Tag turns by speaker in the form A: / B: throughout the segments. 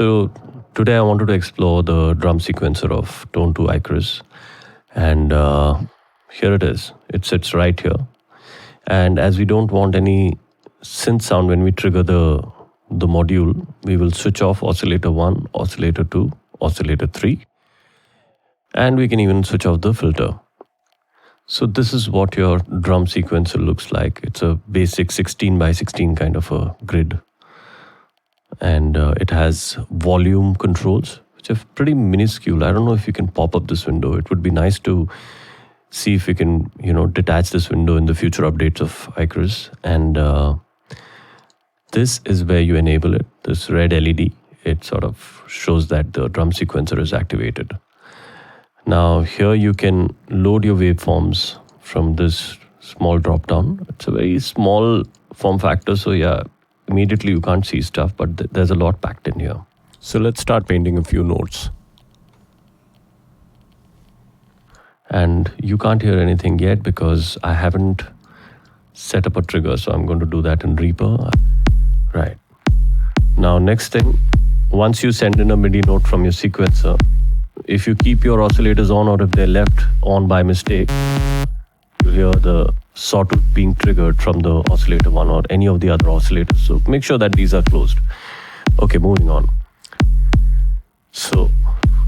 A: So today I wanted to explore the drum sequencer of Tone 2 Icarus, and here it is. It sits right here. And as we don't want any synth sound when we trigger the module, we will switch off oscillator 1, oscillator 2, oscillator 3, and we can even switch off the filter. So this is what your drum sequencer looks like. It's a basic 16 by 16 kind of a grid. And it has volume controls, which are pretty minuscule. I don't know if you can pop up this window. It would be nice to see if we can, detach this window in the future updates of Icarus. And this is where you enable it. This red LED, it sort of shows that the drum sequencer is activated. Now here you can load your waveforms from this small drop down. It's a very small form factor, so yeah, immediately you can't see stuff, but there's a lot packed in here. So let's start painting a few notes. And you can't hear anything yet because I haven't set up a trigger, so I'm going to do that in Reaper. Right. Now next thing, once you send in a MIDI note from your sequencer, if you keep your oscillators on or if they're left on by mistake, you hear the sawtooth being triggered from the oscillator 1 or any of the other oscillators. So make sure that these are closed. Okay, moving on. So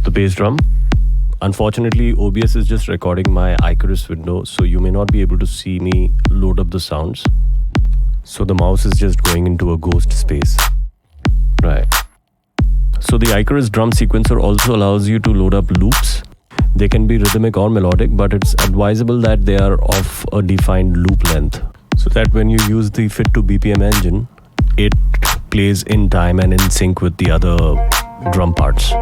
A: the bass drum. Unfortunately, OBS is just recording my Icarus window, so you may not be able to see me load up the sounds. So the mouse is just going into a ghost space. Right. So the Icarus drum sequencer also allows you to load up loops. They can be rhythmic or melodic, but it's advisable that they are of a defined loop length, so that when you use the fit to BPM engine, it plays in time and in sync with the other drum parts.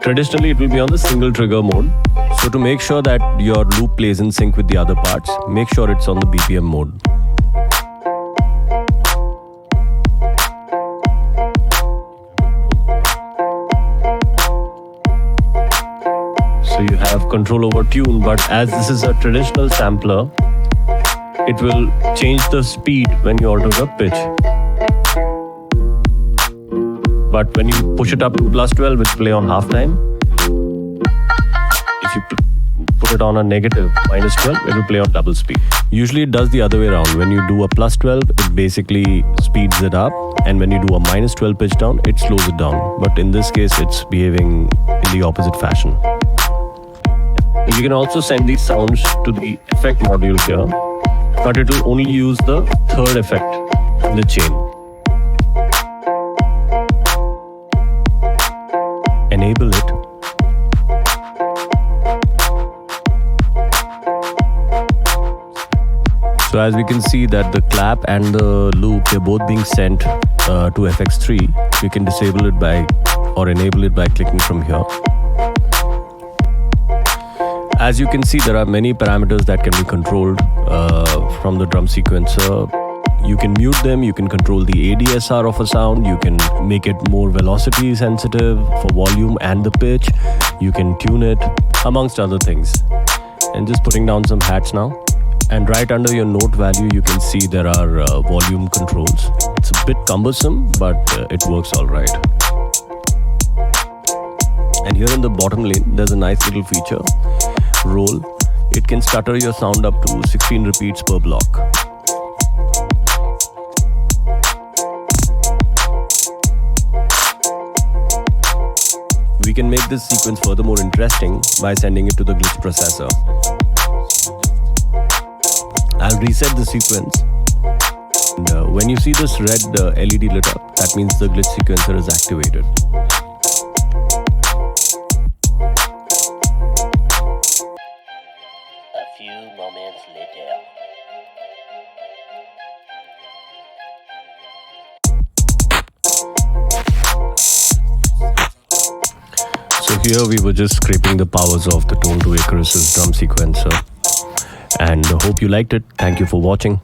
A: Traditionally, it will be on the single trigger mode. So to make sure that your loop plays in sync with the other parts, make sure it's on the BPM mode. So you have control over tune, but as this is a traditional sampler, it will change the speed when you alter the pitch. But when you push it up to +12, it will play on half time. If you put it on a negative -12, it will play on double speed. Usually it does the other way around. When you do a +12, it basically speeds it up. And when you do a -12 pitch down, it slows it down. But in this case, it's behaving in the opposite fashion. You can also send these sounds to the effect module here, but it will only use the third effect in the chain. Enable it. So as we can see that the clap and the loop, they're both being sent to FX3. You can disable it by or enable it by clicking from here. As you can see, there are many parameters that can be controlled from the drum sequencer. You can mute them, you can control the ADSR of a sound, you can make it more velocity sensitive for volume and the pitch, you can tune it, amongst other things. And just putting down some hats now. And right under your note value, you can see there are volume controls. It's a bit cumbersome, but it works all right. And here in the bottom lane, there's a nice little feature. Roll. It can stutter your sound up to 16 repeats per block. We can make this sequence further more interesting by sending it to the glitch processor. I'll reset the sequence. And when you see this red LED lit up, that means the glitch sequencer is activated.
B: Moments later.
A: So here we were just scraping the powers of the Tone 2 Icarus's drum sequencer, and hope you liked it. Thank you for watching.